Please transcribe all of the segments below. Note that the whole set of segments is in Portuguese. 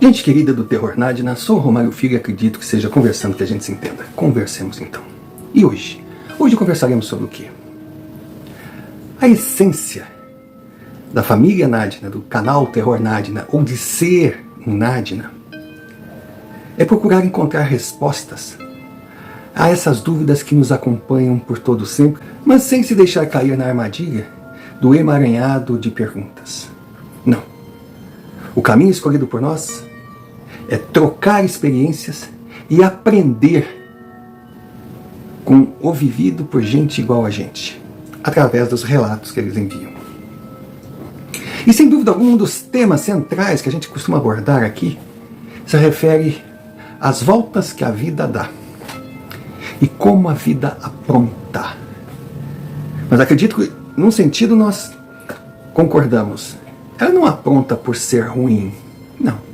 Gente querida do Terror Nadina, sou o Romário Filho e acredito que seja conversando que a gente se entenda. Conversemos então. E hoje? Hoje conversaremos sobre o quê? A essência da família Nadina, do canal Terror Nadina, ou de ser um Nadina, é procurar encontrar respostas a essas dúvidas que nos acompanham por todo sempre, mas sem se deixar cair na armadilha do emaranhado de perguntas. Não. O caminho escolhido por nós é trocar experiências e aprender com o vivido por gente igual a gente, através dos relatos que eles enviam. E sem dúvida alguma, um dos temas centrais que a gente costuma abordar aqui se refere às voltas que a vida dá e como a vida apronta. Mas acredito que, num sentido, nós concordamos. Ela não apronta por ser ruim, não.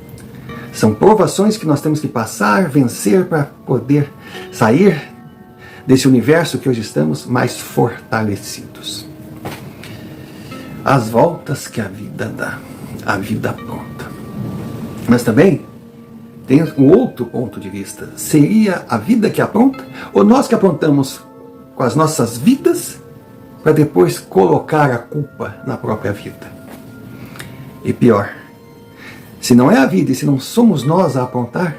São provações que nós temos que passar, vencer para poder sair desse universo que hoje estamos mais fortalecidos. As voltas que a vida dá, a vida apronta. Mas também tem um outro ponto de vista. Seria a vida que apronta ou nós que aprontamos com as nossas vidas para depois colocar a culpa na própria vida? E pior, se não é a vida e se não somos nós a aprontar,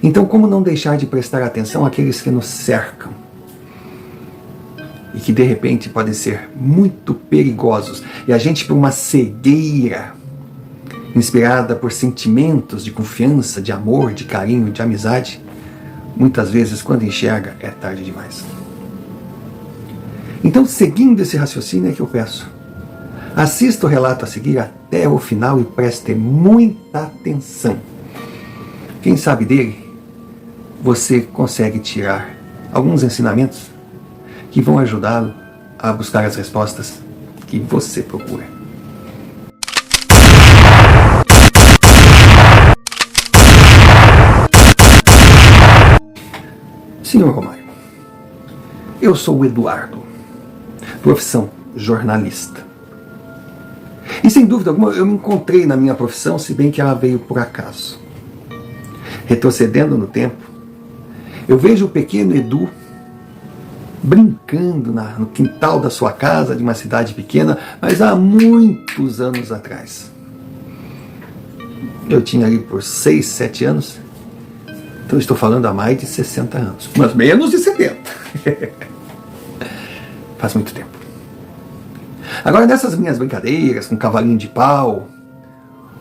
então como não deixar de prestar atenção àqueles que nos cercam e que de repente podem ser muito perigosos e a gente, por uma cegueira inspirada por sentimentos de confiança, de amor, de carinho, de amizade, muitas vezes quando enxerga é tarde demais. Então, seguindo esse raciocínio, é que eu peço: assista o relato a seguir até o final e preste muita atenção. Quem sabe dele, você consegue tirar alguns ensinamentos que vão ajudá-lo a buscar as respostas que você procura. Senhor Romário, eu sou o Eduardo, profissão jornalista. E sem dúvida alguma eu me encontrei na minha profissão, se bem que ela veio por acaso. Retrocedendo no tempo, eu vejo o pequeno Edu brincando no quintal da sua casa, de uma cidade pequena, mas há muitos anos atrás. Eu tinha ali por 6, 7 anos, então estou falando há mais de 60 anos, mas menos de 70. Faz muito tempo. Agora, nessas minhas brincadeiras com cavalinho de pau,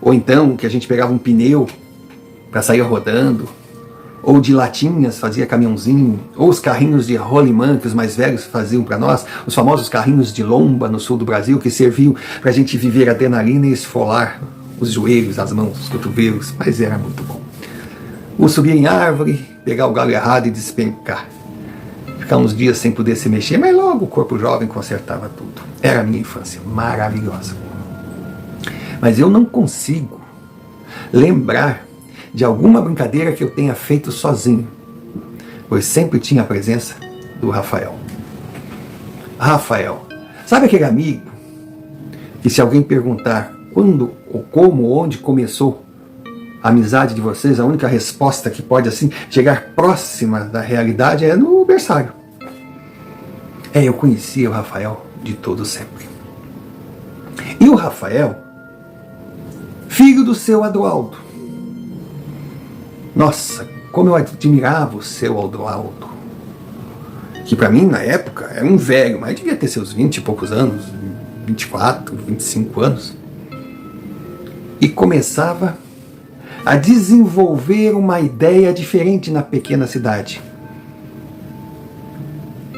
ou então que a gente pegava um pneu para sair rodando, ou de latinhas fazia caminhãozinho, ou os carrinhos de rolimã que os mais velhos faziam para nós, os famosos carrinhos de lomba no sul do Brasil, que serviam para a gente viver adrenalina e esfolar os joelhos, as mãos, os cotovelos, mas era muito bom. Ou subir em árvore, pegar o galho errado e despencar. Ficar uns dias sem poder se mexer, mas logo o corpo jovem consertava tudo. Era a minha infância, maravilhosa. Mas eu não consigo lembrar de alguma brincadeira que eu tenha feito sozinho, pois sempre tinha a presença do Rafael. Rafael, sabe aquele amigo que, se alguém perguntar quando, ou como, onde começou a amizade de vocês, a única resposta que pode assim chegar próxima da realidade é no berçário? Eu conhecia o Rafael de todo sempre. E o Rafael, filho do seu Adualdo. Nossa, como eu admirava o seu Adualdo, que para mim na época era um velho, mas devia ter seus 20 e poucos anos, 24, 25 anos, e começava a desenvolver uma ideia diferente na pequena cidade.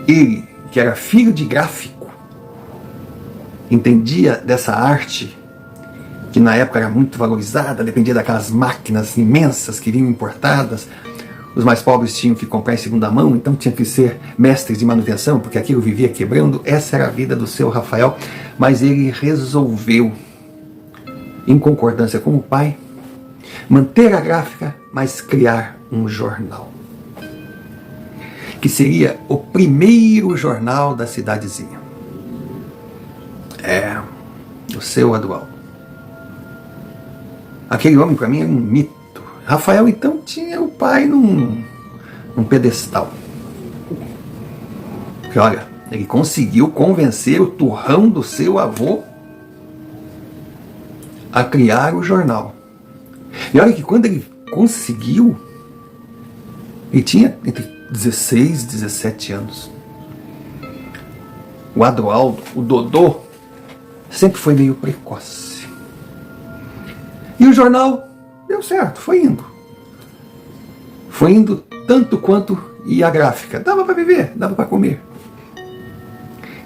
Ele, que era filho de gráfico, entendia dessa arte, que na época era muito valorizada, dependia daquelas máquinas imensas que vinham importadas. Os mais pobres tinham que comprar em segunda mão, então tinha que ser mestres de manutenção, porque aquilo vivia quebrando. Essa era a vida do seu Rafael, mas ele resolveu, em concordância com o pai, manter a gráfica, mas criar um jornal, que seria o primeiro jornal da cidadezinha. O seu Adualdo. Aquele homem para mim era um mito. Rafael então tinha o pai num pedestal. Porque olha, ele conseguiu convencer o turrão do seu avô a criar o jornal. E olha que quando ele conseguiu, ele tinha entre 16 e 17 anos. O Adroaldo, o Dodô, sempre foi meio precoce. E o jornal deu certo, foi indo. Foi indo tanto quanto ia a gráfica. Dava para viver, dava para comer.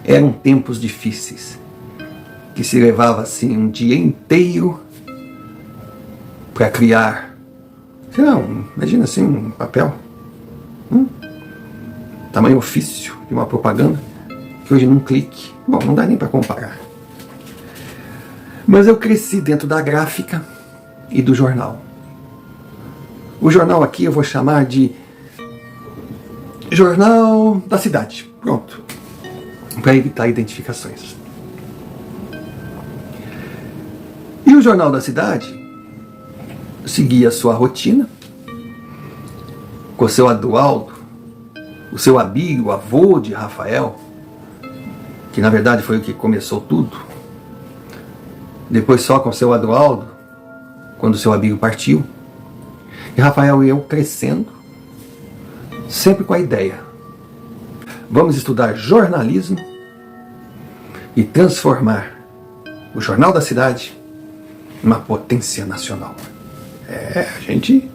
Eram tempos difíceis, que se levava assim um dia inteiro para criar, sei lá, imagina assim, um papel, tamanho ofício de uma propaganda, que hoje num clique, bom, não dá nem para comparar. Mas eu cresci dentro da gráfica e do jornal. O jornal aqui eu vou chamar de Jornal da Cidade, pronto, para evitar identificações. E o Jornal da Cidade seguia a sua rotina, com o seu Adroaldo, o seu Abílio, o avô de Rafael, que na verdade foi o que começou tudo. Depois só com o seu Adroaldo, quando o seu Abílio partiu. E Rafael e eu crescendo, sempre com a ideia: vamos estudar jornalismo e transformar o Jornal da Cidade uma potência nacional. Gente...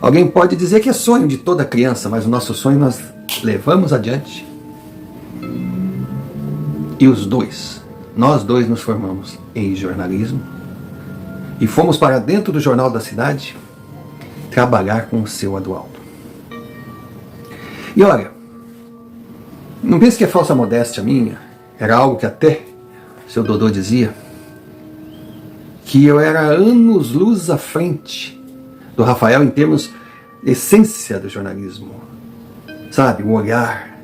Alguém pode dizer que é sonho de toda criança, mas o nosso sonho nós levamos adiante. E nós dois nos formamos em jornalismo e fomos para dentro do Jornal da Cidade trabalhar com o seu Adroaldo. E olha, não pense que é falsa modéstia minha, era algo que até o seu Dodô dizia, que eu era anos-luz à frente do Rafael em termos de essência do jornalismo. Sabe, o olhar,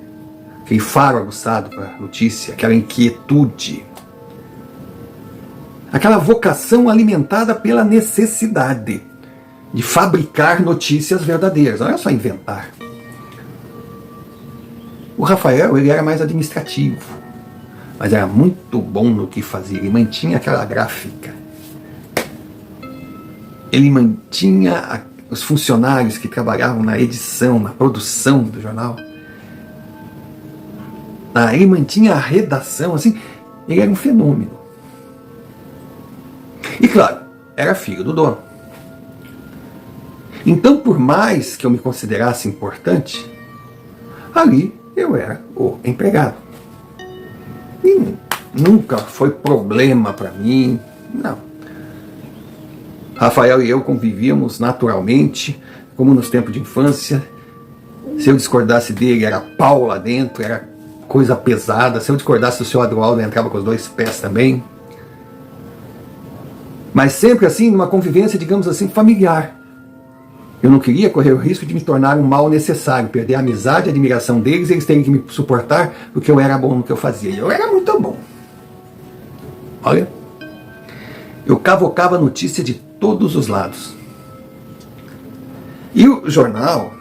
aquele faro aguçado para a notícia, aquela inquietude, aquela vocação alimentada pela necessidade de fabricar notícias verdadeiras, não é só inventar. O Rafael, ele era mais administrativo, mas era muito bom no que fazia, ele mantinha aquela gráfica. Ele mantinha os funcionários que trabalhavam na edição, na produção do jornal. Ele mantinha a redação, assim, ele era um fenômeno. E claro, era filho do dono. Então, por mais que eu me considerasse importante, ali eu era o empregado. E nunca foi problema para mim, não. Rafael e eu convivíamos naturalmente, como nos tempos de infância. Se eu discordasse dele, era pau lá dentro, era coisa pesada. Se eu discordasse do seu Adroaldo, eu entrava com os dois pés também. Mas sempre assim, numa convivência, digamos assim, familiar. Eu não queria correr o risco de me tornar um mal necessário, perder a amizade e a admiração deles, e eles terem que me suportar porque eu era bom no que eu fazia. E eu era muito bom. Olha, eu cavocava notícia de todos os lados. E o jornal,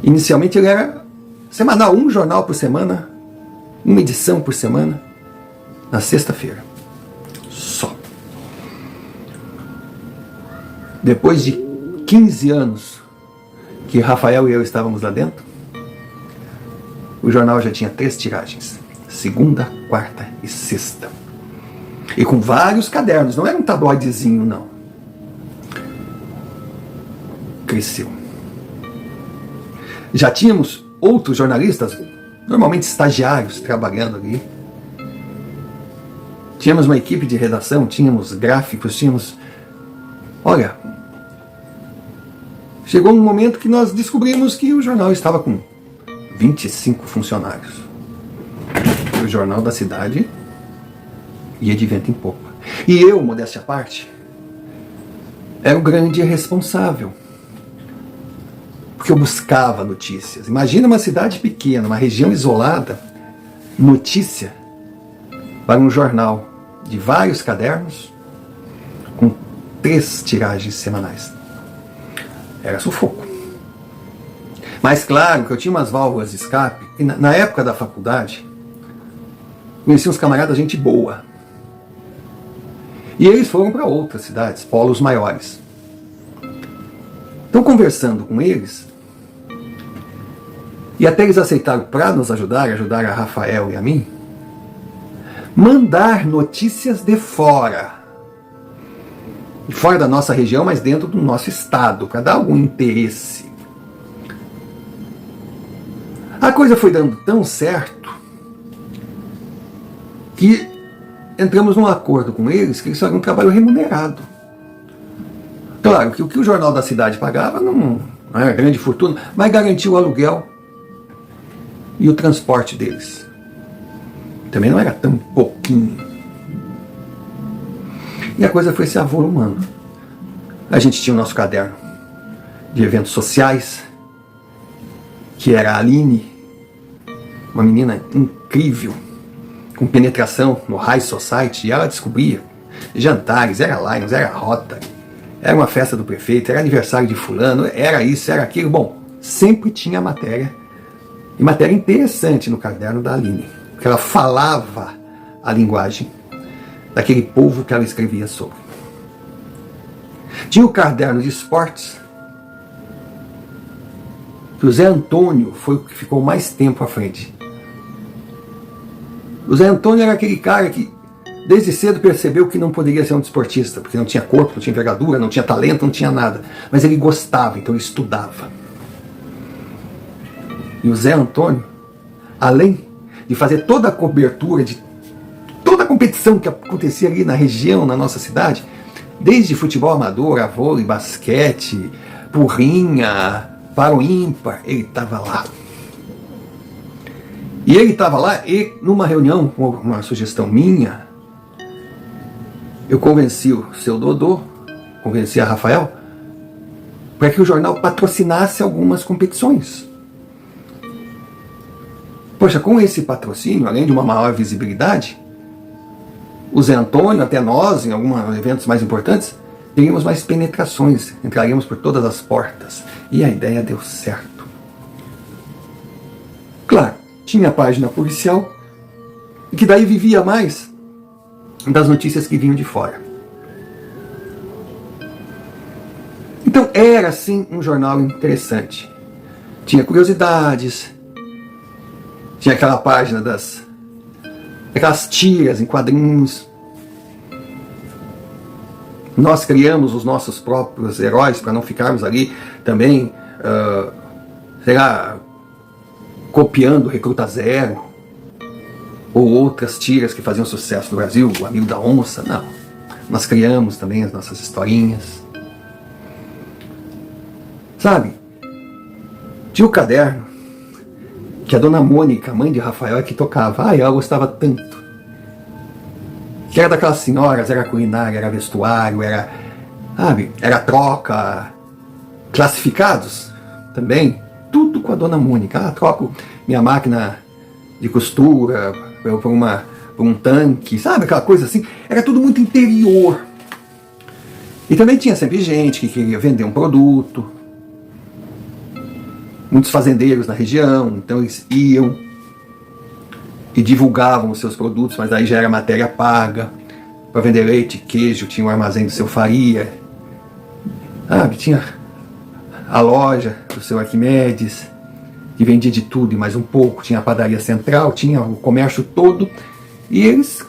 inicialmente ele era semanal, um jornal por semana, uma edição por semana, na sexta-feira. Só. Depois de 15 anos que Rafael e eu estávamos lá dentro, o jornal já tinha 3 tiragens. Segunda, quarta e sexta. E com vários cadernos, não era um tabloidezinho, não. Cresceu. Já tínhamos outros jornalistas, normalmente estagiários, trabalhando ali. Tínhamos uma equipe de redação, tínhamos gráficos, tínhamos... Olha, chegou um momento que nós descobrimos que o jornal estava com 25 funcionários. O Jornal da Cidade ia de vento em popa. E eu, modéstia à parte, era o grande responsável. Porque eu buscava notícias. Imagina uma cidade pequena, uma região isolada, notícia para um jornal de vários cadernos, com 3 tiragens semanais. Era sufoco. Mas claro que eu tinha umas válvulas de escape, e na época da faculdade, conheci uns camaradas, gente boa. E eles foram para outras cidades, polos maiores. Então, conversando com eles, e até eles aceitaram para nos ajudar a Rafael e a mim, mandar notícias de fora da nossa região, mas dentro do nosso estado, para dar algum interesse. A coisa foi dando tão certo que entramos num acordo com eles que eles fariam um trabalho remunerado. Claro que o que o Jornal da Cidade pagava não era grande fortuna, mas garantia o aluguel e o transporte deles. Também não era tão pouquinho. E a coisa foi se avolumando. A gente tinha o nosso caderno de eventos sociais, que era a Aline, uma menina incrível, com penetração no High Society, e ela descobria jantares, era Lions, era Rotary, era uma festa do prefeito, era aniversário de fulano, era isso, era aquilo. Bom, sempre tinha matéria, e matéria interessante no caderno da Aline, porque ela falava a linguagem daquele povo que ela escrevia sobre. Tinha o caderno de esportes, que o Zé Antônio foi o que ficou mais tempo à frente. O Zé Antônio era aquele cara que desde cedo percebeu que não poderia ser um desportista, porque não tinha corpo, não tinha envergadura, não tinha talento, não tinha nada. Mas ele gostava, então ele estudava. E o Zé Antônio, além de fazer toda a cobertura de toda a competição que acontecia ali na região, na nossa cidade, desde futebol amador, a vôlei, basquete, porrinha, para o ímpar, ele estava lá. E ele estava lá e, numa reunião, com uma sugestão minha, eu convenci o seu Dodô, convenci a Rafael, para que o jornal patrocinasse algumas competições. Poxa, com esse patrocínio, além de uma maior visibilidade, o Zé Antônio, até nós, em alguns eventos mais importantes, teríamos mais penetrações, entraríamos por todas as portas. E a ideia deu certo. Claro, tinha a página policial, que daí vivia mais das notícias que vinham de fora. Então era sim um jornal interessante. Tinha curiosidades, tinha aquela página daquelas tiras em quadrinhos. Nós criamos os nossos próprios heróis para não ficarmos ali também, copiando Recruta Zero ou outras tiras que faziam sucesso no Brasil, o Amigo da Onça. Não, nós criamos também as nossas historinhas. Sabe, tinha o caderno que a dona Mônica, mãe de Rafael, é que tocava. Ela gostava tanto. Que era daquelas senhoras, era culinária, era vestuário, era troca, classificados também. Tudo com a dona Mônica. Troco minha máquina de costura por um tanque, sabe? Aquela coisa assim. Era tudo muito interior. E também tinha sempre gente que queria vender um produto. Muitos fazendeiros na região, então eles iam e divulgavam os seus produtos, mas aí já era matéria paga. Para vender leite, queijo, tinha o armazém do seu Faria. Tinha a loja do seu Arquimedes, que vendia de tudo e mais um pouco. Tinha a padaria central, tinha o comércio todo. E eles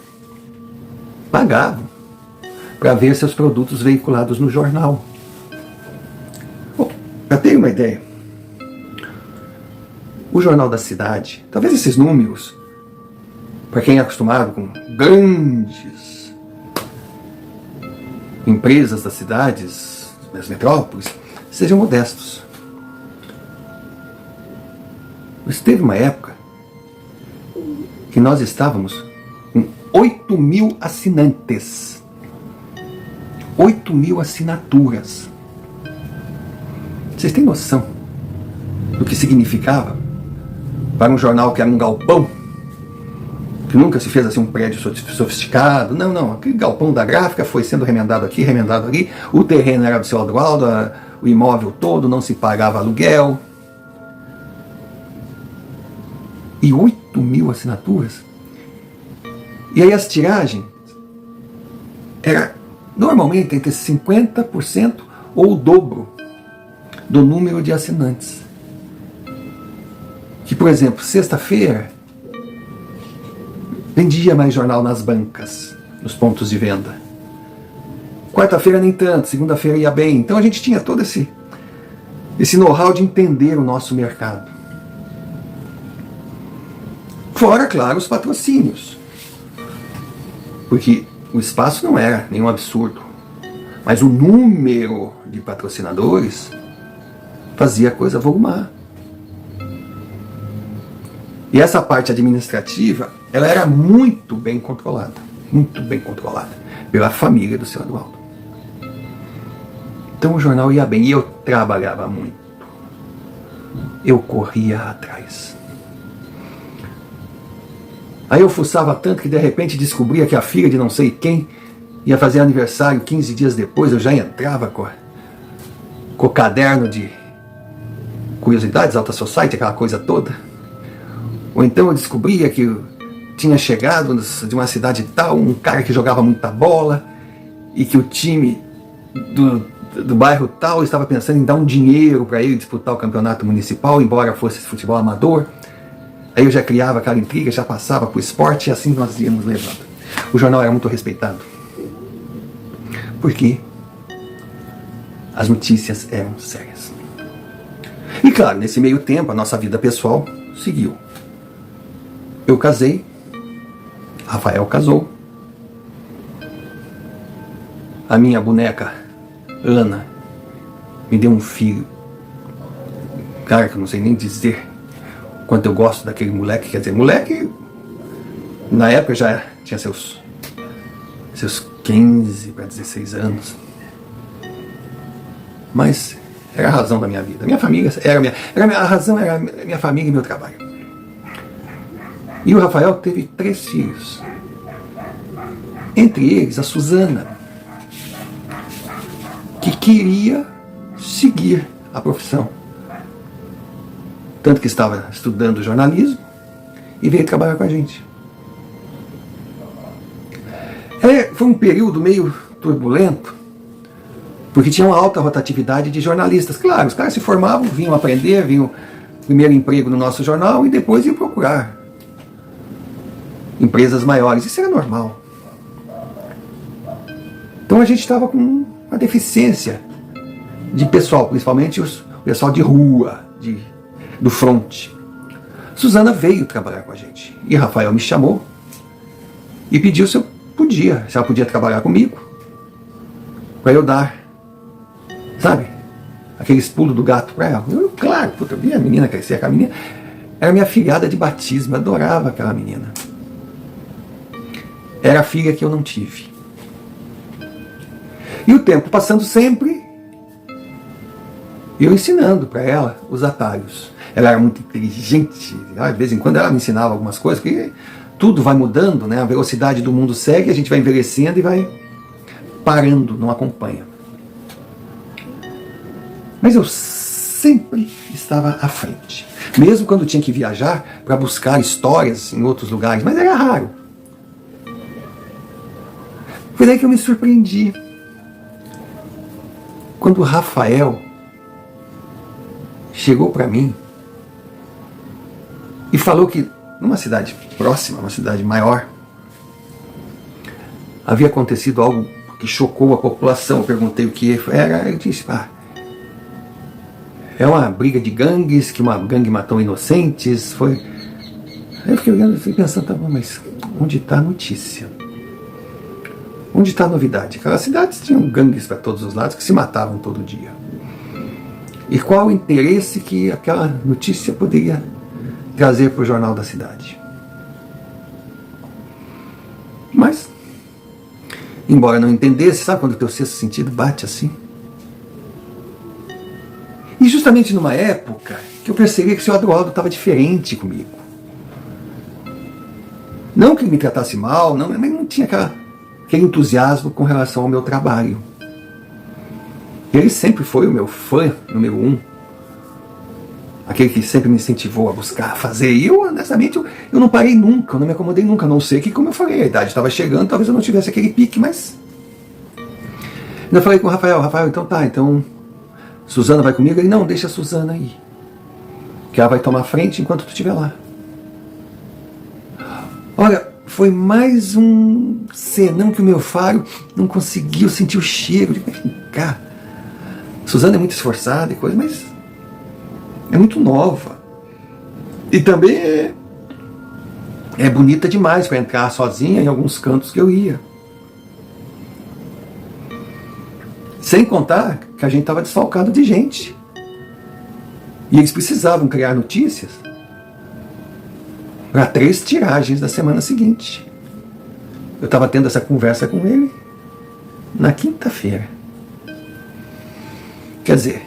pagavam para ver seus produtos veiculados no jornal. Para ter uma ideia, o Jornal da Cidade, talvez esses números, para quem é acostumado com grandes empresas das cidades, das metrópoles, sejam modestos. Mas teve uma época que nós estávamos com 8.000 assinantes. 8.000 assinaturas. Vocês têm noção do que significava para um jornal que era um galpão que nunca se fez assim um prédio sofisticado. Não, não. Aquele galpão da gráfica foi sendo remendado aqui, remendado ali. O terreno era do seu Adroaldo, o imóvel todo, não se pagava aluguel. E 8.000 assinaturas. E aí as tiragens era normalmente entre 50% ou o dobro do número de assinantes. Que, por exemplo, sexta-feira vendia mais jornal nas bancas, nos pontos de venda. Quarta-feira nem tanto, segunda-feira ia bem. Então a gente tinha todo esse know-how de entender o nosso mercado. Fora, claro, os patrocínios. Porque o espaço não era nenhum absurdo. Mas o número de patrocinadores fazia a coisa volumar. E essa parte administrativa, ela era muito bem controlada pela família do seu Adroaldo. Então o jornal ia bem e eu trabalhava muito. Eu corria atrás. Aí eu fuçava tanto que de repente descobria que a filha de não sei quem ia fazer aniversário 15 dias depois. Eu já entrava com o caderno de curiosidades, Alta Society, aquela coisa toda. Ou então eu descobria que tinha chegado de uma cidade tal, um cara que jogava muita bola e que o time do bairro tal estava pensando em dar um dinheiro para ele disputar o campeonato municipal, embora fosse futebol amador. Aí eu já criava aquela intriga, já passava para o esporte e assim nós íamos levando. O jornal era muito respeitado. Porque as notícias eram sérias. E claro, nesse meio tempo, a nossa vida pessoal seguiu. Eu casei, Rafael casou, a minha boneca, Ana, me deu um filho. Cara, que eu não sei nem dizer quanto eu gosto daquele moleque. Quer dizer, moleque, na época já tinha seus 15 para 16 anos. Mas era a razão da minha vida. Minha família a razão era minha família e meu trabalho. E o Rafael teve 3 filhos. Entre eles, a Suzana, que queria seguir a profissão. Tanto que estava estudando jornalismo e veio trabalhar com a gente. Foi um período meio turbulento, porque tinha uma alta rotatividade de jornalistas. Claro, os caras se formavam, vinham aprender, vinham primeiro emprego no nosso jornal e depois iam procurar empresas maiores. Isso era normal. Então a gente estava com uma deficiência de pessoal, principalmente o pessoal de rua, do front. Suzana veio trabalhar com a gente. E Rafael me chamou e pediu se ela podia trabalhar comigo, para eu dar, sabe, aqueles pulos do gato para ela. Eu, claro, puta, eu vi a menina crescer. Aquela menina era minha filhada de batismo, eu adorava aquela menina. Era a filha que eu não tive. E o tempo passando sempre, eu ensinando para ela os atalhos. Ela era muito inteligente, de vez em quando ela me ensinava algumas coisas, porque tudo vai mudando, né? A velocidade do mundo segue, a gente vai envelhecendo e vai parando, não acompanha. Mas eu sempre estava à frente, mesmo quando tinha que viajar para buscar histórias em outros lugares, mas era raro. Foi daí que eu me surpreendi quando o Rafael chegou para mim e falou que numa cidade próxima, uma cidade maior, havia acontecido algo que chocou a população. Eu perguntei o que era, ele disse, é uma briga de gangues, que uma gangue matou inocentes, foi... Aí eu fiquei olhando e fiquei pensando, tá bom, mas onde está a notícia? Onde está a novidade? Aquelas cidades tinham gangues para todos os lados que se matavam todo dia. E qual o interesse que aquela notícia poderia trazer para o jornal da cidade? Mas, embora não entendesse, sabe quando o teu sexto sentido bate assim? E justamente numa época que eu percebi que o seu Adroaldo estava diferente comigo. Não que ele me tratasse mal, não, mas não tinha aquele entusiasmo com relação ao meu trabalho. Ele sempre foi o meu fã número 1. Aquele que sempre me incentivou a buscar, a fazer. E eu, honestamente, eu não parei nunca, eu não me acomodei nunca, a não ser que, como eu falei, a idade estava chegando, talvez eu não tivesse aquele pique, mas... Eu falei com o Rafael, então Suzana vai comigo? Ele, não, deixa a Suzana aí, que ela vai tomar frente enquanto tu estiver lá. Olha, foi mais um senão que o meu faro não conseguiu sentir o cheiro. Vem cá, Suzana é muito esforçada e coisa, mas é muito nova. E também é bonita demais para entrar sozinha em alguns cantos que eu ia. Sem contar que a gente estava desfalcado de gente. E eles precisavam criar notícias para 3 tiragens da semana seguinte. Eu estava tendo essa conversa com ele na quinta-feira. Quer dizer,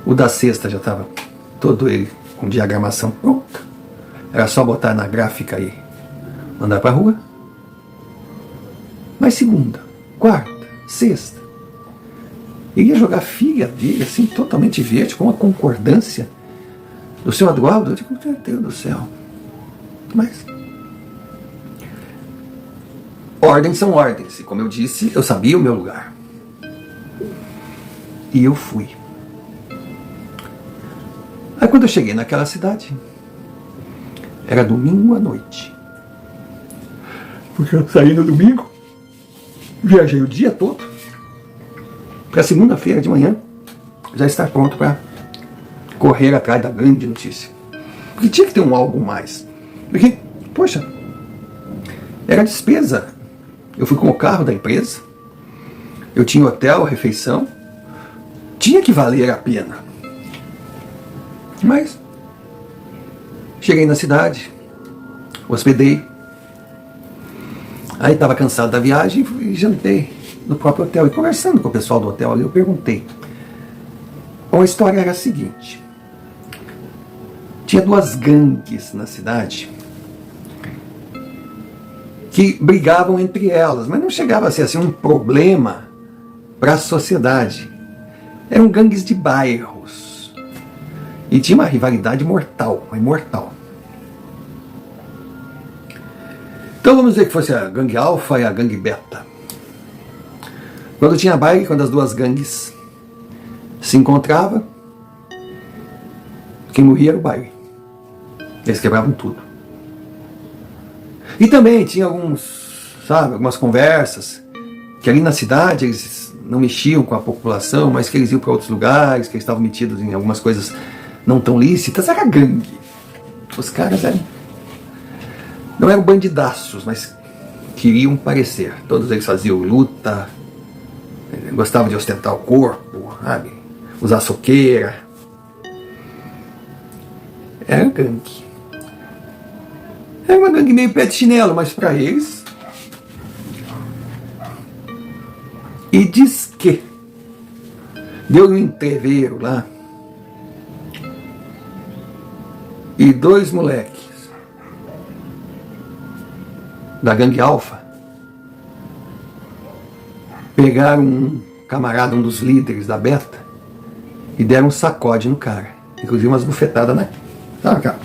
o da sexta já estava todo ele com diagramação pronta. Era só botar na gráfica e mandar para a rua. Mas segunda, quarta, sexta, ele ia jogar a filha dele assim, totalmente verde, com uma concordância do seu Eduardo. Eu digo, meu Deus do céu. Mas ordens são ordens, e como eu disse, eu sabia o meu lugar. E eu fui. Aí quando eu cheguei naquela cidade, era domingo à noite. Porque eu saí no domingo, viajei o dia todo, para segunda-feira de manhã já estar pronto para correr atrás da grande notícia. Porque tinha que ter um algo mais. Porque, poxa, era despesa. Eu fui com o carro da empresa, eu tinha hotel, refeição, tinha que valer a pena. Mas cheguei na cidade, hospedei, aí estava cansado da viagem e jantei no próprio hotel. E conversando com o pessoal do hotel ali, eu perguntei. Bom, a história era a seguinte: tinha 2 gangues na cidade que brigavam entre elas, mas não chegava a ser assim um problema para a sociedade. Eram gangues de bairros e tinha uma rivalidade mortal, imortal. Então vamos dizer que fosse a gangue alfa e a gangue beta. Quando tinha baile, quando as 2 gangues se encontravam, quem morria era o baile. Eles quebravam tudo. E também tinha algumas conversas, que ali na cidade eles não mexiam com a população, mas que eles iam para outros lugares, que eles estavam metidos em algumas coisas não tão lícitas. Era gangue. Os caras não eram bandidaços, mas queriam parecer. Todos eles faziam luta, gostavam de ostentar o corpo, sabe? Usar soqueira. Era gangue. Era uma gangue meio pé de chinelo, mas para eles. E diz que deu um entreveiro lá e 2 moleques da gangue alfa pegaram um camarada, um dos líderes da beta, e deram um sacode no cara, inclusive umas bufetadas, né? Sabe, cara?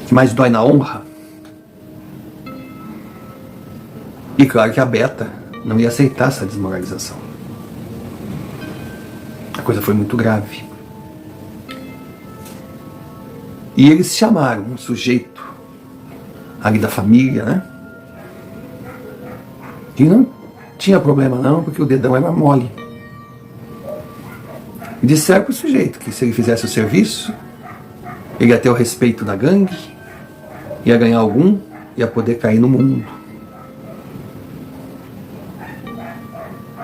Que mais dói na honra. E claro que a beta não ia aceitar essa desmoralização. A coisa foi muito grave. E eles chamaram um sujeito ali da família, né? Que não tinha problema não, porque o dedão era mole. E disseram para o sujeito que se ele fizesse o serviço, ele ia ter o respeito da gangue, ia ganhar algum, ia poder cair no mundo.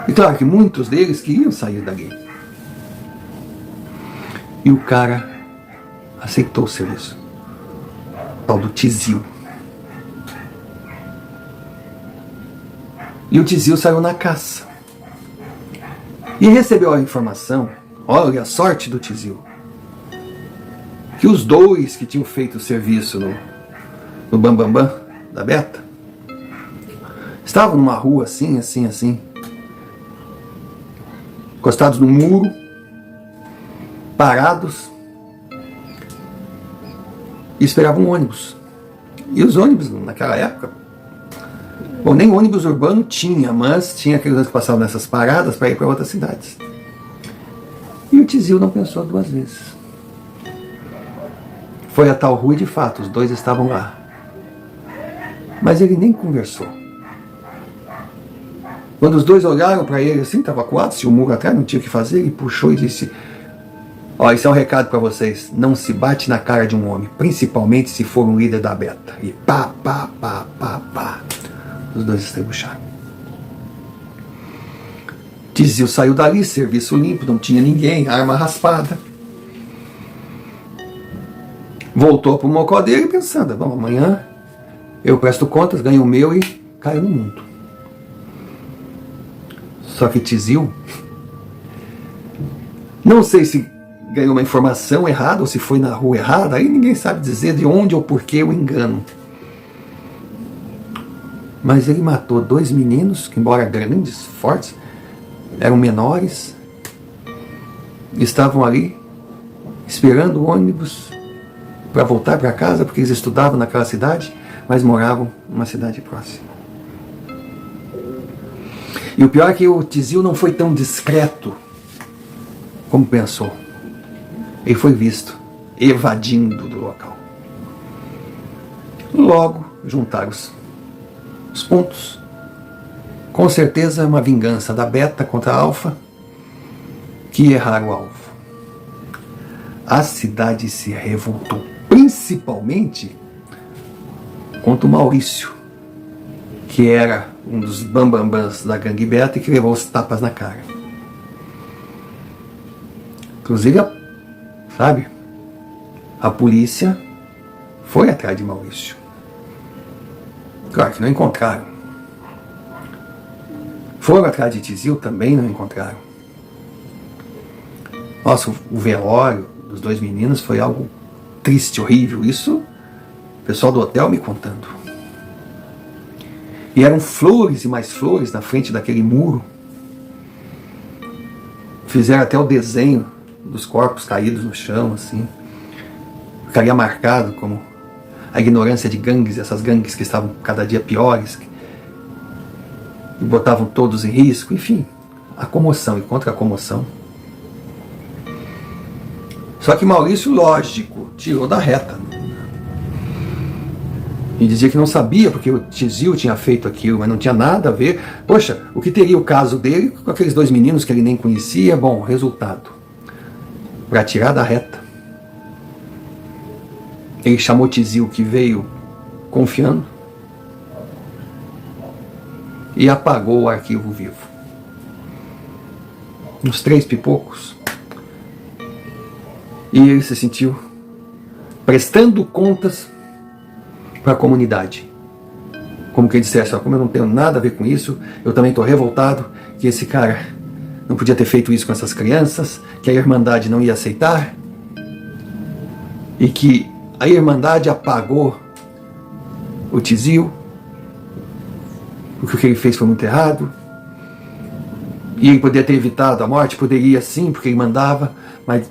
E claro que muitos deles queriam sair dali. E o cara aceitou o serviço. O tal do Tizil. E o Tizil saiu na caça. E recebeu a informação, olha a sorte do Tizil, que os 2 que tinham feito o serviço no Bambambam da Beta. Estavam numa rua assim, encostados no muro, parados, e esperavam um ônibus. E os ônibus, naquela época, bom, nem ônibus urbano tinha, mas tinha aqueles que passavam nessas paradas para ir para outras cidades. E o Tizil não pensou duas vezes. Foi a tal rua e, de fato, os dois estavam lá. Mas ele nem conversou. Quando os dois olharam para ele assim, estava acuado, se o muro atrás não tinha o que fazer, ele puxou e disse: ó, esse é um recado para vocês, não se bate na cara de um homem, principalmente se for um líder da Beta. E pá, pá, pá, pá, pá. Os dois estrebucharam. Tizil saiu dali, serviço limpo, não tinha ninguém, arma raspada. Voltou para o mocó dele pensando: bom, amanhã eu presto contas, ganho o meu e caio no mundo. Só que Tizil, não sei se ganhou uma informação errada ou se foi na rua errada, aí ninguém sabe dizer de onde ou por que o engano. Mas ele matou dois meninos que, embora grandes, fortes, eram menores, estavam ali esperando o ônibus para voltar para casa, porque eles estudavam naquela cidade, mas moravam numa cidade próxima. E o pior é que o Tizil não foi tão discreto como pensou. Ele foi visto evadindo do local. Logo juntaram os pontos. Com certeza uma vingança da Beta contra a Alfa, que erraram o alvo. A cidade se revoltou, principalmente contra o Maurício, que era um dos bambambãs da gangue Beta e que levou os tapas na cara. Inclusive, a polícia foi atrás de Maurício. Claro que não encontraram. Foram atrás de Tizil, também não encontraram. Nossa, o velório dos dois meninos foi algo triste, horrível. Isso o pessoal do hotel me contando. E eram flores e mais flores na frente daquele muro. Fizeram até o desenho dos corpos caídos no chão, assim. Ficaria marcado como a ignorância de gangues, essas gangues que estavam cada dia piores, e botavam todos em risco, enfim, a comoção e contra a comoção. Só que Maurício, lógico, tirou da reta. E dizia que não sabia porque o Tizil tinha feito aquilo, mas não tinha nada a ver. Poxa, o que teria o caso dele com aqueles dois meninos que ele nem conhecia? Bom, resultado, para tirar da reta, ele chamou Tizil, que veio confiando, e apagou o arquivo vivo. Uns 3 pipocos. E ele se sentiu prestando contas para a comunidade. Como que ele dissesse: ó, como eu não tenho nada a ver com isso, eu também estou revoltado que esse cara não podia ter feito isso com essas crianças, que a Irmandade não ia aceitar, e que a Irmandade apagou o Tizil, porque o que ele fez foi muito errado, e ele poderia ter evitado a morte, poderia sim, porque ele mandava, mas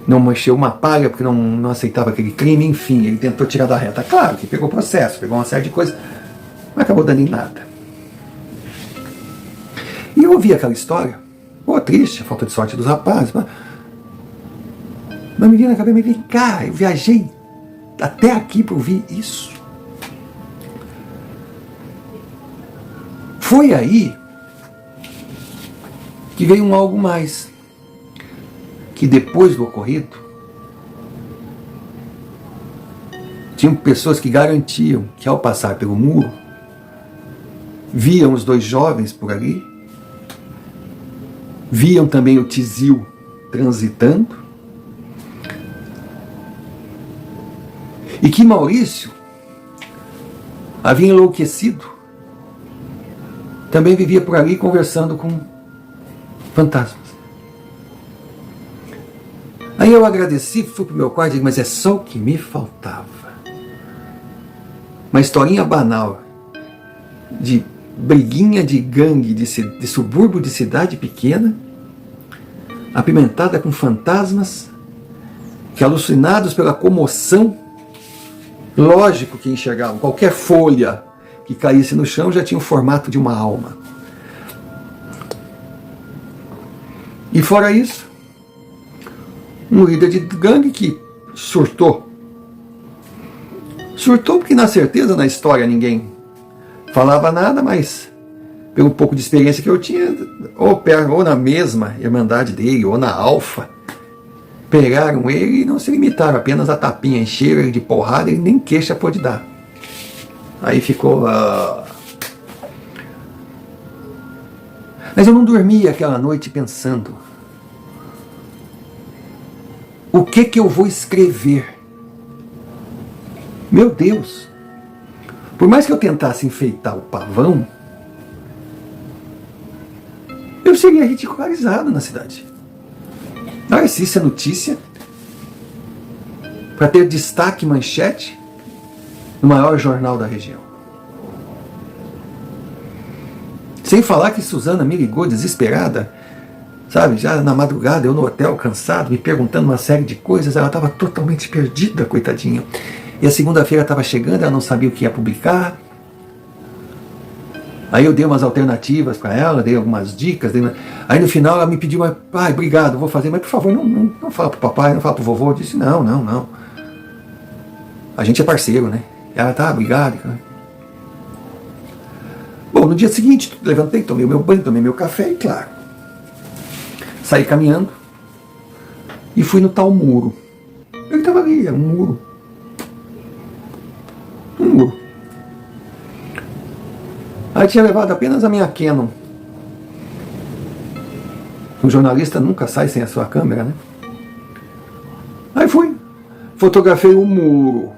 não mexeu uma palha porque não aceitava aquele crime, enfim, ele tentou tirar da reta. Claro que pegou processo, pegou uma série de coisas, mas acabou dando em nada. E eu ouvi aquela história, pô, triste, a falta de sorte dos rapazes, mas me veio na cabeça, me vem cá, eu viajei até aqui para ouvir isso. Foi aí que veio um algo mais, que depois do ocorrido, tinham pessoas que garantiam que ao passar pelo muro, viam os dois jovens por ali, viam também o Tizil transitando, e que Maurício havia enlouquecido, também vivia por ali conversando com fantasmas. Aí eu agradeci, fui para o meu quarto e disse: mas é só o que me faltava. Uma historinha banal de briguinha de gangue de subúrbio de cidade pequena, apimentada com fantasmas que, alucinados pela comoção, lógico que enxergavam qualquer folha que caísse no chão já tinha o formato de uma alma. E fora isso, um líder de gangue que surtou. Surtou porque, na certeza, na história ninguém falava nada, mas pelo pouco de experiência que eu tinha, ou na mesma irmandade dele, ou na Alfa, pegaram ele e não se limitaram apenas a tapinha, encheram ele de porrada e nem queixa pôde dar. Aí ficou... Mas eu não dormia aquela noite pensando: o que eu vou escrever? Meu Deus! Por mais que eu tentasse enfeitar o pavão, eu seria ridicularizado na cidade. Olha, se isso é notícia, para ter destaque, manchete, no maior jornal da região. Sem falar que Suzana me ligou desesperada, sabe, já na madrugada, eu no hotel, cansado, me perguntando uma série de coisas, ela estava totalmente perdida, coitadinha. E a segunda-feira estava chegando, ela não sabia o que ia publicar. Aí eu dei umas alternativas para ela, dei algumas dicas. Aí no final ela me pediu: pai, obrigado, vou fazer, mas por favor, não fala pro papai, não fala pro vovô. Eu disse: não. A gente é parceiro, né? Ela: tá, obrigado. Bom, no dia seguinte, levantei, tomei o meu banho, tomei meu café e, claro, saí caminhando e fui no tal muro. Ele estava ali, era um muro. Um muro. Aí tinha levado apenas a minha Canon. Um jornalista nunca sai sem a sua câmera, né? Aí fui, fotografei o muro.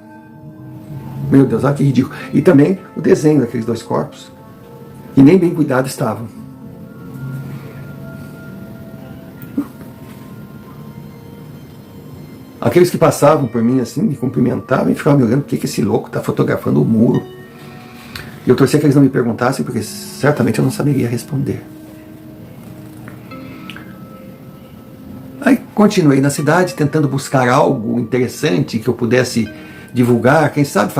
Meu Deus, olha que ridículo. E também o desenho daqueles dois corpos, que nem bem cuidado estavam. Aqueles que passavam por mim assim, me cumprimentavam e ficavam me olhando: por que esse louco está fotografando o muro? E eu torcia que eles não me perguntassem, porque certamente eu não saberia responder. Aí continuei na cidade, tentando buscar algo interessante que eu pudesse divulgar, quem sabe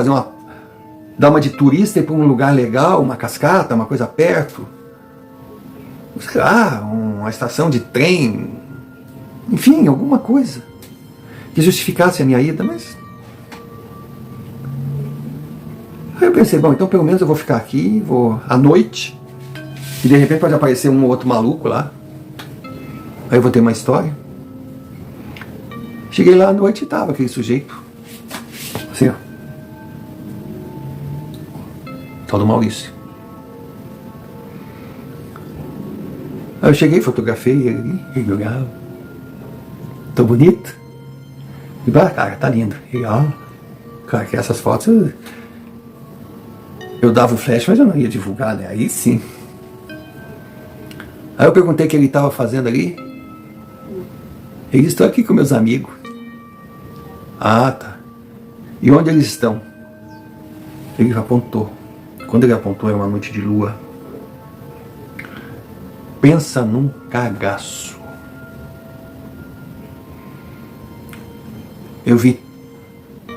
dar uma de turista e ir para um lugar legal, uma cascata, uma coisa perto. Sei lá, uma estação de trem, enfim, alguma coisa que justificasse a minha ida, mas... Aí eu pensei: bom, então pelo menos eu vou ficar aqui, vou à noite, e de repente pode aparecer um ou outro maluco lá, aí eu vou ter uma história. Cheguei lá à noite e estava aquele sujeito, assim, ó, tal do Maurício. Aí eu cheguei, fotografei ele olhava: tô bonito? E, cara, tá lindo. E, cara, que essas fotos eu dava o flash, mas eu não ia divulgar, né? Aí sim. Aí eu perguntei o que ele estava fazendo ali. Ele: estou aqui com meus amigos. Ah, tá. E onde eles estão? Ele apontou. Quando ele apontou, era uma noite de lua. Pensa num cagaço. Eu vi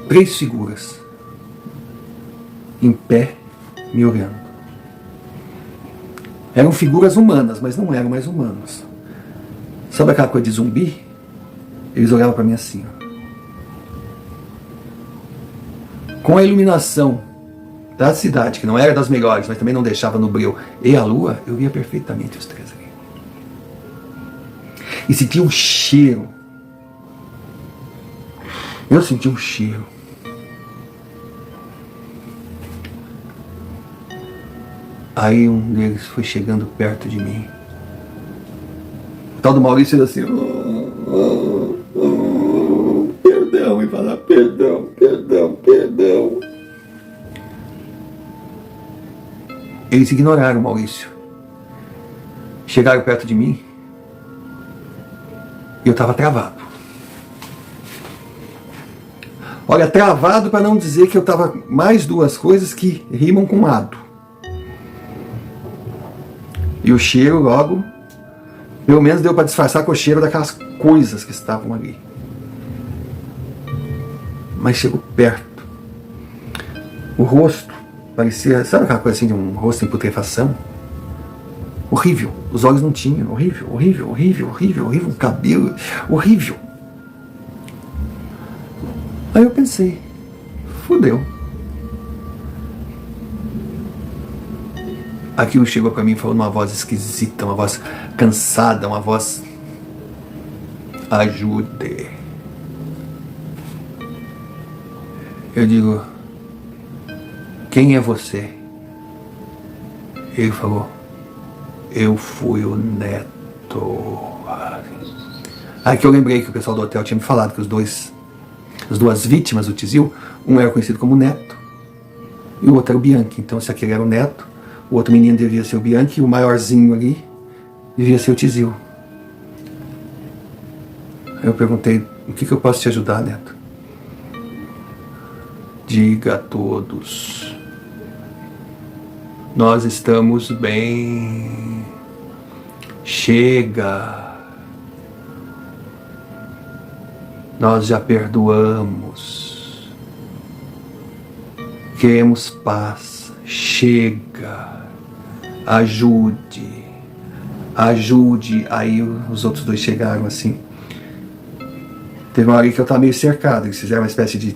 3 figuras em pé me olhando. Eram figuras humanas, mas não eram mais humanos. Sabe aquela coisa de zumbi? Eles olhavam para mim assim, ó. Com a iluminação da cidade, que não era das melhores, mas também não deixava no breu, e a lua, eu via perfeitamente os 3 ali. E sentia um cheiro. Eu senti um cheiro. Aí um deles foi chegando perto de mim. O tal do Maurício assim: perdão, e falar: perdão. Eles ignoraram o Maurício. Chegaram perto de mim e eu estava travado. Olha, travado para não dizer que eu estava mais duas coisas que rimam com ado. E o cheiro logo, pelo menos deu para disfarçar com o cheiro daquelas coisas que estavam ali. Mas chegou perto. O rosto parecia, sabe aquela coisa assim de um rosto em putrefação? Horrível. Os olhos não tinham. Horrível, horrível, horrível, horrível, horrível. O cabelo, horrível. Aí eu pensei, fudeu. Aquilo chegou pra mim e falou numa voz esquisita, uma voz cansada, uma voz... Ajude. Eu digo, quem é você? Ele falou, eu fui o Neto. Aí que eu lembrei que o pessoal do hotel tinha me falado que as duas vítimas do Tizil, um era conhecido como Neto e o outro era o Bianchi. Então se aquele era o Neto, o outro menino devia ser o Bianchi e o maiorzinho ali devia ser o Tizil. Aí eu perguntei, o que eu posso te ajudar, Neto? Diga a todos, nós estamos bem. Chega. Nós já perdoamos. Queremos paz. Chega. Ajude. Ajude. Aí os outros dois chegaram assim. Teve uma hora que eu estava meio cercado. Eles fizeram uma espécie de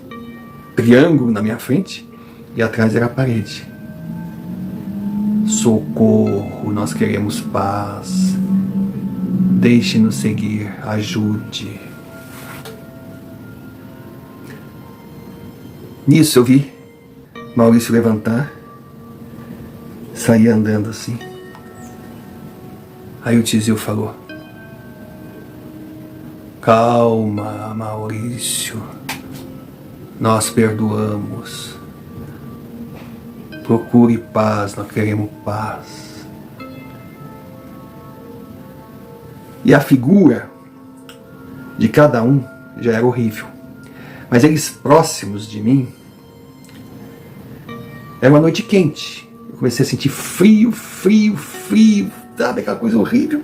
triângulo na minha frente e atrás era a parede. Socorro, nós queremos paz. Deixe-nos seguir, ajude. Nisso eu vi Maurício levantar, sair andando assim. Aí o Tizil falou, calma, Maurício, nós perdoamos. Procure paz, nós queremos paz. E a figura de cada um já era horrível. Mas eles próximos de mim, era uma noite quente. Eu comecei a sentir frio, frio, frio, sabe aquela coisa horrível?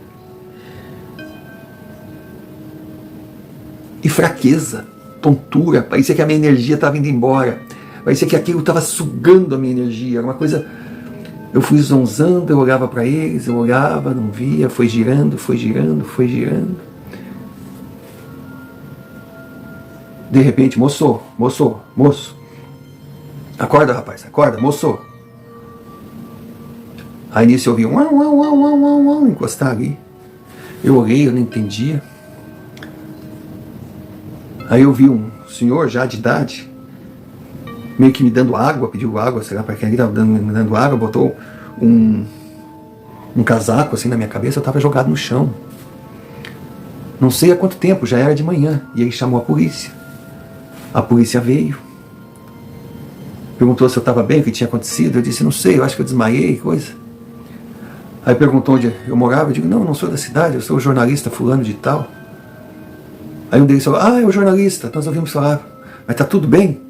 E fraqueza, tontura, parecia que a minha energia estava indo embora. Parecia que aquilo estava sugando a minha energia. Era uma coisa... Eu fui zonzando, eu olhava para eles, eu olhava, não via, foi girando, foi girando, foi girando. De repente, moço, acorda, rapaz, acorda, moço. Aí nisso eu vi encostar ali. Eu olhei, eu não entendia. Aí eu vi um senhor já de idade, meio que me dando água, pediu água, sei lá para quem, ele estava me dando água, botou um casaco assim na minha cabeça, eu estava jogado no chão. Não sei há quanto tempo, já era de manhã, e ele chamou a polícia. A polícia veio, perguntou se eu estava bem, o que tinha acontecido. Eu disse, não sei, eu acho que eu desmaiei, coisa. Aí perguntou onde eu morava, eu digo, não sou da cidade, eu sou o jornalista fulano de tal. Aí um deles falou, é o jornalista, nós ouvimos falar, mas tá tudo bem?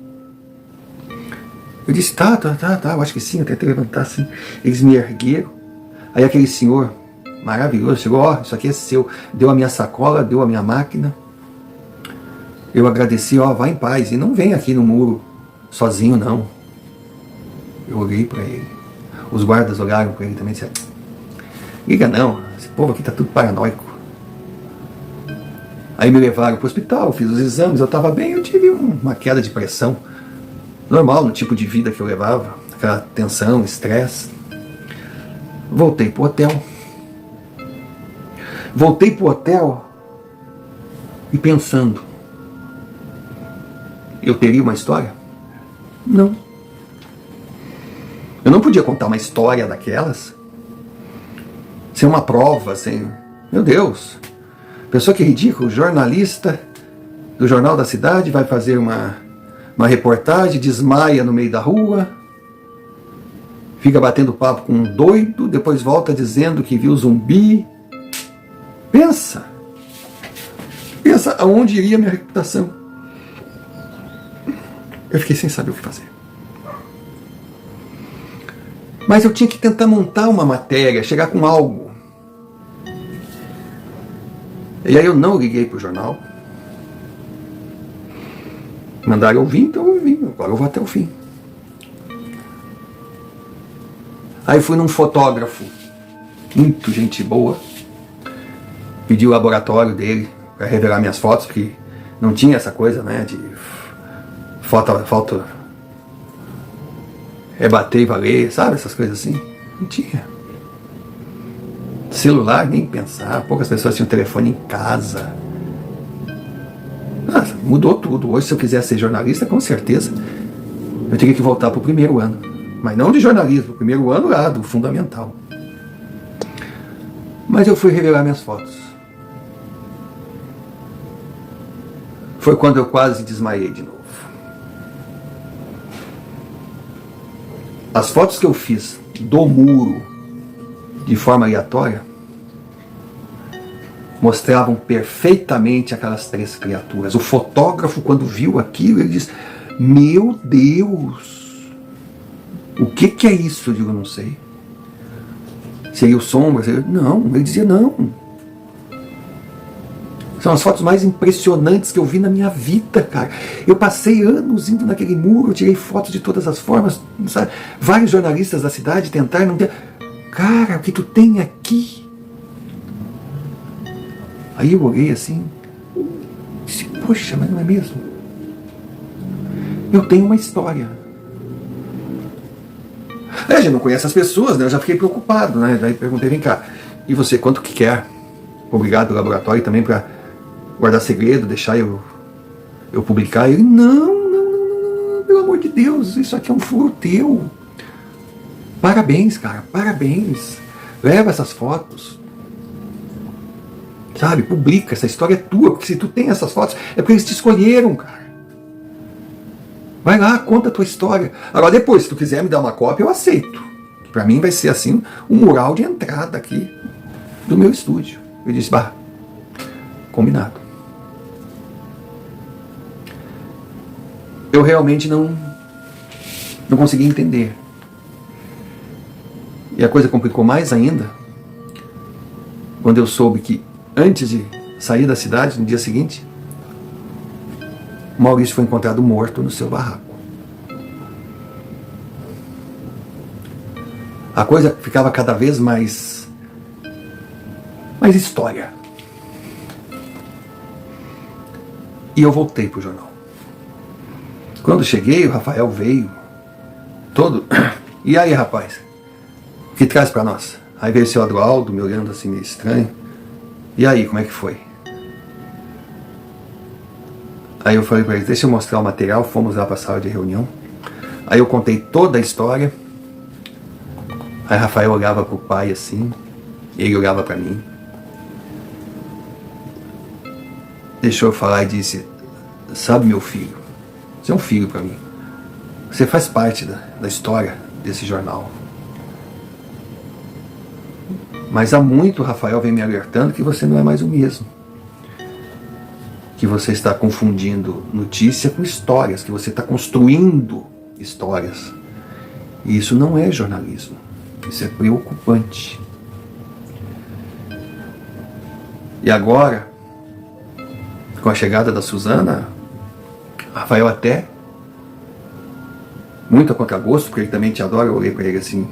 Eu disse, tá, eu acho que sim, eu tentei levantar assim. Eles me ergueram. Aí aquele senhor maravilhoso chegou, isso aqui é seu. Deu a minha sacola, deu a minha máquina. Eu agradeci, vá em paz. E não vem aqui no muro sozinho, não. Eu olhei para ele. Os guardas olharam para ele também e disseram, liga não, esse povo aqui tá tudo paranoico. Aí me levaram para o hospital, fiz os exames, eu estava bem, eu tive uma queda de pressão. Normal no tipo de vida que eu levava, aquela tensão, estresse. Voltei pro hotel. E pensando, eu teria uma história? Não. Eu não podia contar uma história daquelas sem uma prova, sem... Meu Deus! Pessoa que ridículo, jornalista do Jornal da Cidade vai fazer uma reportagem, desmaia no meio da rua, fica batendo papo com um doido, depois volta dizendo que viu zumbi. Pensa aonde iria minha reputação. Eu fiquei sem saber o que fazer. Mas eu tinha que tentar montar uma matéria, chegar com algo. E aí eu não liguei para o jornal. Mandaram eu vir, então eu vim. Agora eu vou até o fim. Aí fui num fotógrafo, muito gente boa. Pedi o laboratório dele para revelar minhas fotos, porque não tinha essa coisa, né, de foto rebater e valer, sabe, essas coisas assim. Não tinha. Celular, nem pensar. Poucas pessoas tinham telefone em casa. Nossa, mudou tudo. Hoje, se eu quiser ser jornalista, com certeza eu teria que voltar para o primeiro ano. Mas não de jornalismo, o primeiro ano lá, do fundamental. Mas eu fui revelar minhas fotos. Foi quando eu quase desmaiei de novo. As fotos que eu fiz do muro, de forma aleatória, mostravam perfeitamente aquelas três criaturas. O fotógrafo, quando viu aquilo, ele disse: meu Deus, o que é isso? Eu digo: não sei. Seria o sombra? Não, ele dizia: não. São as fotos mais impressionantes que eu vi na minha vida, cara. Eu passei anos indo naquele muro, eu tirei fotos de todas as formas, sabe? Vários jornalistas da cidade tentaram, não ter... Cara, o que tu tem aqui? Aí eu olhei assim, disse: poxa, mas não é mesmo? Eu tenho uma história. A gente não conhece as pessoas, né? Eu já fiquei preocupado, né? Daí perguntei: vem cá, e você quanto que quer? Obrigado, laboratório, também para guardar segredo, deixar eu publicar. Ele: não, pelo amor de Deus, isso aqui é um furo teu. Parabéns, cara, parabéns. Leva essas fotos. Sabe, publica, essa história é tua, porque se tu tem essas fotos, é porque eles te escolheram, cara. Vai lá, conta a tua história. Agora depois, se tu quiser me dar uma cópia, eu aceito. Pra mim vai ser assim, um mural de entrada aqui do meu estúdio. Eu disse: bah, combinado. Eu realmente não consegui entender. E a coisa complicou mais ainda quando eu soube que, antes de sair da cidade, no dia seguinte, Maurício foi encontrado morto no seu barraco. A coisa ficava cada vez mais história. E eu voltei para o jornal. Quando cheguei, o Rafael veio todo: e aí, rapaz, o que traz para nós? Aí veio o seu Adroaldo me olhando assim meio estranho: e aí, como é que foi? Aí eu falei para eles: deixa eu mostrar o material. Fomos lá para a sala de reunião. Aí eu contei toda a história. Aí Rafael olhava para o pai assim, ele olhava para mim, deixou eu falar e disse: sabe, meu filho, você é um filho para mim. Você faz parte da história desse jornal. Mas há muito o Rafael vem me alertando que você não é mais o mesmo. Que você está confundindo notícia com histórias, que você está construindo histórias. E isso não é jornalismo. Isso é preocupante. E agora, com a chegada da Suzana, Rafael até, muito a contragosto, porque ele também te adora, eu olhei para ele assim,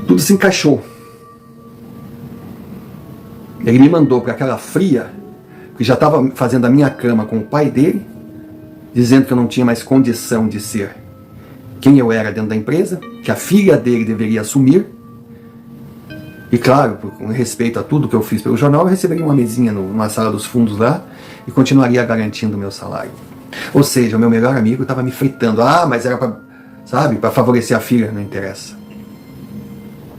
tudo se encaixou. Ele me mandou para aquela fria, que já estava fazendo a minha cama com o pai dele, dizendo que eu não tinha mais condição de ser quem eu era dentro da empresa, que a filha dele deveria assumir. E claro, com respeito a tudo que eu fiz pelo jornal, eu receberia uma mesinha numa sala dos fundos lá e continuaria garantindo o meu salário. Ou seja, o meu melhor amigo estava me fritando. Ah, mas era para, sabe, para favorecer a filha. Não interessa.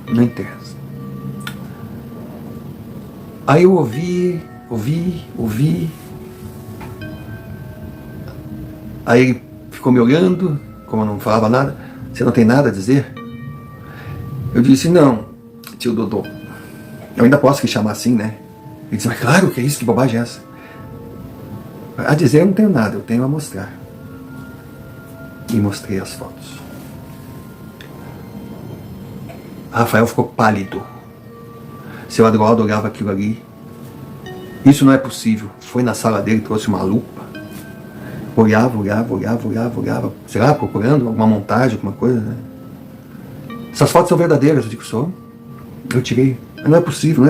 Não interessa. Aí eu ouvi. Aí ele ficou me olhando, como eu não falava nada. Você não tem nada a dizer? Eu disse: não, tio Dodô. Eu ainda posso que chamar assim, né? Ele disse: mas claro, que é isso? Que bobagem é essa? A dizer eu não tenho nada, eu tenho a mostrar. E mostrei as fotos. Rafael ficou pálido. Seu Adroaldo olhava aquilo ali. Isso não é possível. Foi na sala dele, trouxe uma lupa. Olhava. Sei lá, procurando alguma montagem, alguma coisa, né? Essas fotos são verdadeiras, eu digo, sou. Eu tirei. Não é possível.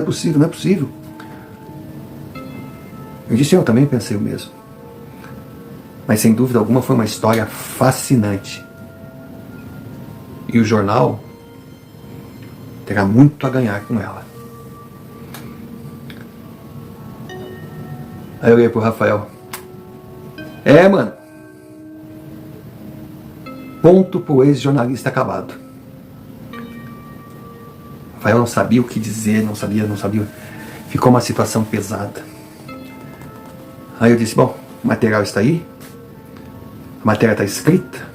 Eu disse, eu também pensei o mesmo. Mas sem dúvida alguma foi uma história fascinante. E o jornal terá muito a ganhar com ela. Aí eu olhei pro Rafael. Mano. Ponto pro ex-jornalista acabado. Rafael não sabia o que dizer, não sabia. Ficou uma situação pesada. Aí eu disse, bom, o material está aí. A matéria está escrita.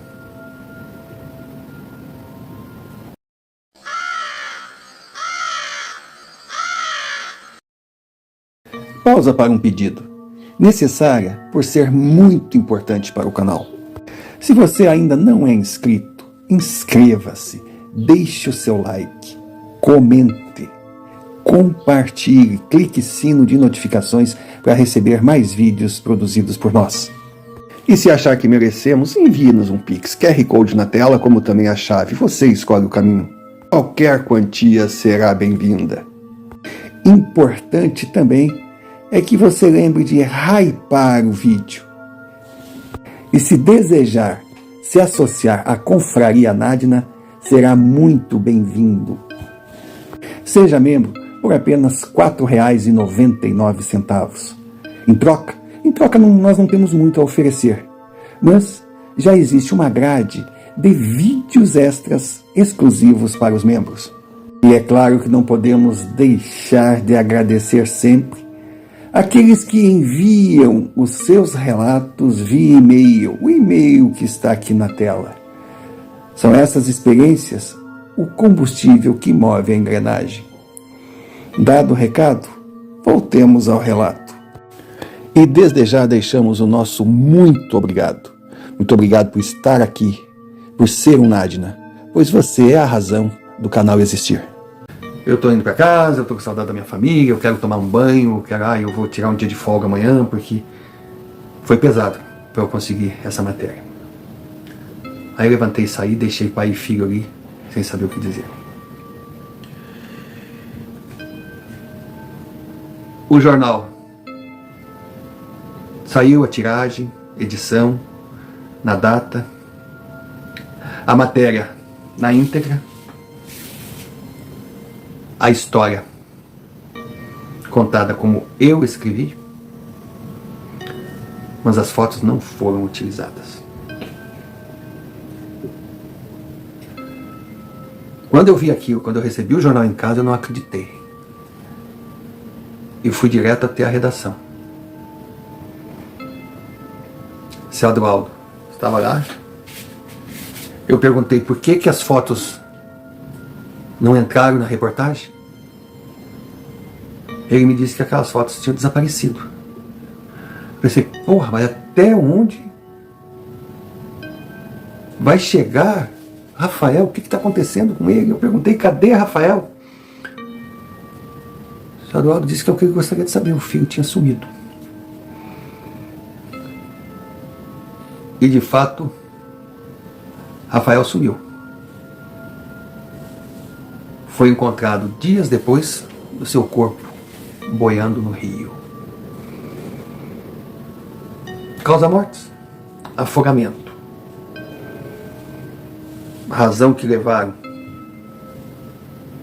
Pausa para um pedido. Necessária por ser muito importante para o canal. Se você ainda não é inscrito, inscreva-se, deixe o seu like, comente, compartilhe, clique sino de notificações para receber mais vídeos produzidos por nós. E se achar que merecemos, envie-nos um Pix, QR Code na tela, como também a chave. Você escolhe o caminho. Qualquer quantia será bem-vinda. Importante também é que você lembre de hypar o vídeo. E se desejar se associar à Confraria Nadina, será muito bem-vindo. Seja membro por apenas R$ 4,99. Em troca, nós não temos muito a oferecer, mas já existe uma grade de vídeos extras exclusivos para os membros. E é claro que não podemos deixar de agradecer sempre aqueles que enviam os seus relatos via e-mail, o e-mail que está aqui na tela. São essas experiências o combustível que move a engrenagem. Dado o recado, voltemos ao relato. E desde já deixamos o nosso muito obrigado. Muito obrigado por estar aqui, por ser um Nadina, pois você é a razão do canal existir. Eu tô indo pra casa, eu tô com saudade da minha família, eu quero tomar um banho, eu vou tirar um dia de folga amanhã, porque foi pesado para eu conseguir essa matéria. Aí eu levantei e saí, deixei pai e filho ali, sem saber o que dizer. O jornal saiu, a tiragem, edição, na data, a matéria na íntegra, a história contada como eu escrevi, mas as fotos não foram utilizadas. Quando eu vi aquilo, quando eu recebi o jornal em casa, eu não acreditei. Eu fui direto até a redação. Seu Adroaldo estava lá. Eu perguntei por que as fotos não entraram na reportagem. Ele me disse que aquelas fotos tinham desaparecido. Eu pensei, porra, mas até onde vai chegar Rafael? O que está acontecendo com ele? Eu perguntei, cadê Rafael? O seu Adroaldo disse que é o que eu gostaria de saber. O filho tinha sumido. E de fato, Rafael sumiu. Foi encontrado dias depois do seu corpo boiando no rio. Causa mortes: afogamento. Razão que levaram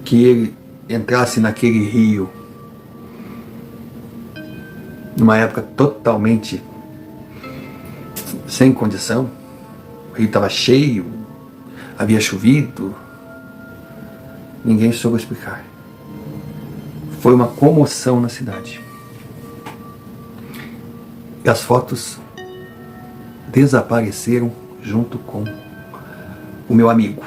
que ele entrasse naquele rio numa época totalmente sem condição. O rio estava cheio, havia chovido, ninguém soube explicar. Foi uma comoção na cidade. E as fotos desapareceram junto com o meu amigo.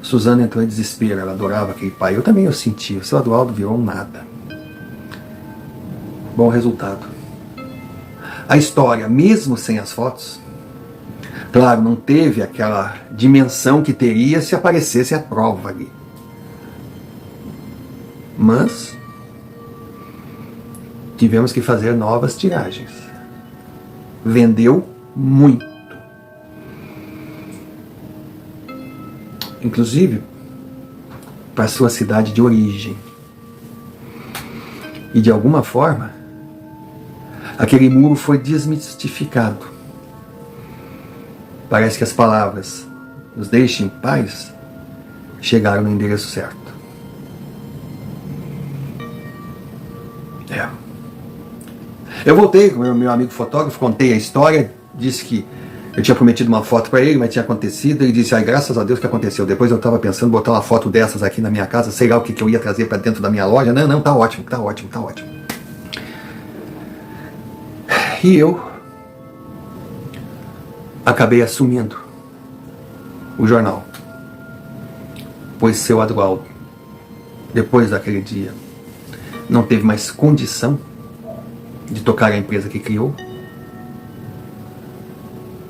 Suzana entrou em desespero, ela adorava aquele pai. Eu também o senti. O seu Adroaldo virou um nada. Bom resultado. A história, mesmo sem as fotos, claro, não teve aquela dimensão que teria se aparecesse a prova ali. Mas tivemos que fazer novas tiragens. Vendeu muito. Inclusive para sua cidade de origem. E de alguma forma, aquele muro foi desmistificado. Parece que as palavras "nos deixe em paz" chegaram no endereço certo. Eu voltei com o meu amigo fotógrafo, contei a história, disse que eu tinha prometido uma foto para ele, mas tinha acontecido. Ele disse: graças a Deus que aconteceu. Depois eu estava pensando em botar uma foto dessas aqui na minha casa, sei lá o que eu ia trazer para dentro da minha loja. Não, tá ótimo, tá ótimo, tá ótimo. E eu acabei assumindo o jornal, pois seu Adroaldo, depois daquele dia, não teve mais condição de tocar a empresa que criou.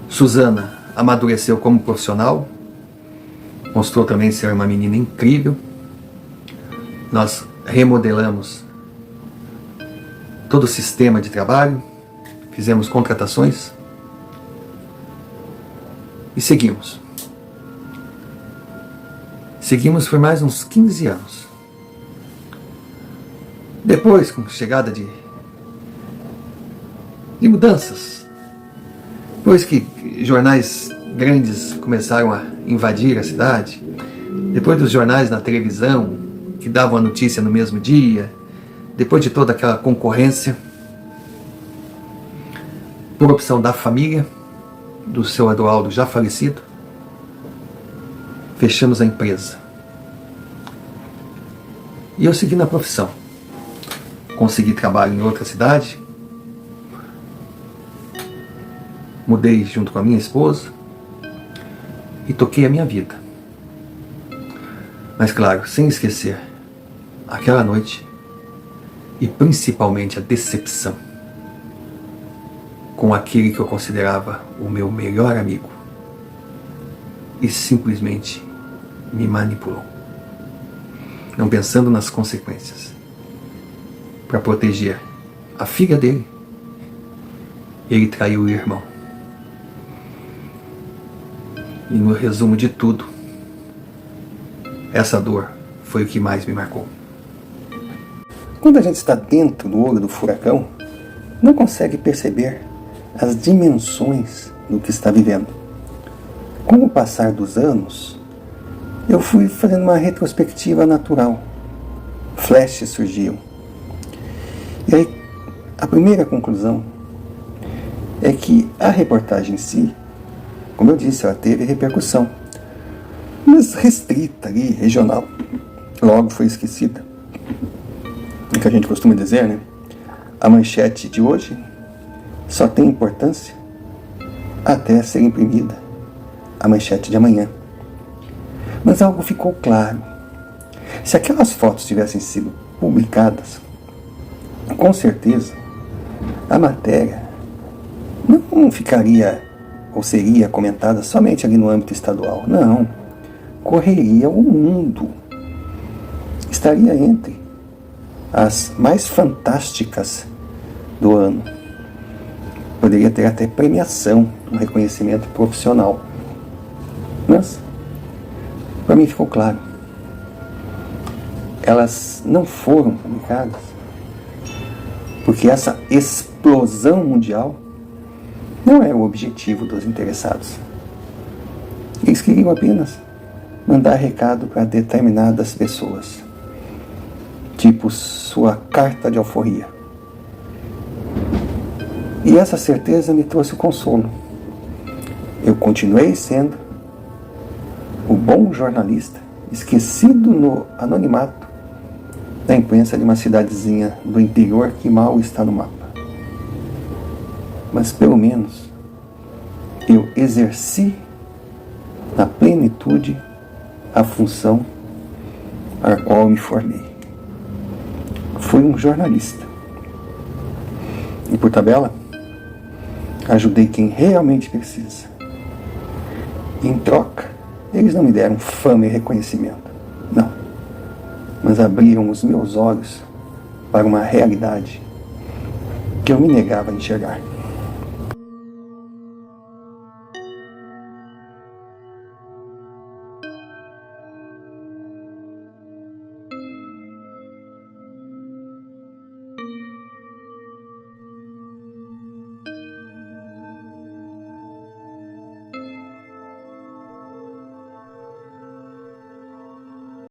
Suzana amadureceu como profissional, mostrou também ser uma menina incrível. Nós remodelamos todo o sistema de trabalho, fizemos contratações e seguimos. Seguimos por mais uns 15 anos. Depois, com a chegada de mudanças, depois que jornais grandes começaram a invadir a cidade, depois dos jornais na televisão que davam a notícia no mesmo dia, depois de toda aquela concorrência, por opção da família, do seu Adroaldo já falecido, fechamos a empresa. E eu segui na profissão. Consegui trabalho em outra cidade, mudei junto com a minha esposa e toquei a minha vida. Mas claro, sem esquecer aquela noite e principalmente a decepção com aquele que eu considerava o meu melhor amigo e simplesmente me manipulou, não pensando nas consequências. Para proteger a filha dele, ele traiu o irmão. E no resumo de tudo, essa dor foi o que mais me marcou. Quando a gente está dentro do olho do furacão, não consegue perceber as dimensões do que está vivendo. Com o passar dos anos, eu fui fazendo uma retrospectiva natural. Flashes surgiam. E aí, a primeira conclusão é que a reportagem em si, como eu disse, ela teve repercussão, mas restrita ali, regional. Logo foi esquecida. O que a gente costuma dizer, né? A manchete de hoje só tem importância até ser imprimida a manchete de amanhã. Mas algo ficou claro. Se aquelas fotos tivessem sido publicadas, com certeza a matéria não ficaria ou seria comentada somente ali no âmbito estadual. Não. Correria o mundo. Estaria entre as mais fantásticas do ano. Poderia ter até premiação, um reconhecimento profissional. Mas, para mim ficou claro, elas não foram publicadas porque essa explosão mundial não é o objetivo dos interessados. Eles queriam apenas mandar recado para determinadas pessoas, tipo sua carta de alforria. E essa certeza me trouxe o consolo. Eu continuei sendo o bom jornalista, esquecido no anonimato da imprensa de uma cidadezinha do interior que mal está no mapa. Mas pelo menos eu exerci na plenitude a função para a qual me formei. Fui um jornalista. E por tabela, ajudei quem realmente precisa. Em troca, eles não me deram fama e reconhecimento. Não. Mas abriram os meus olhos para uma realidade que eu me negava a enxergar.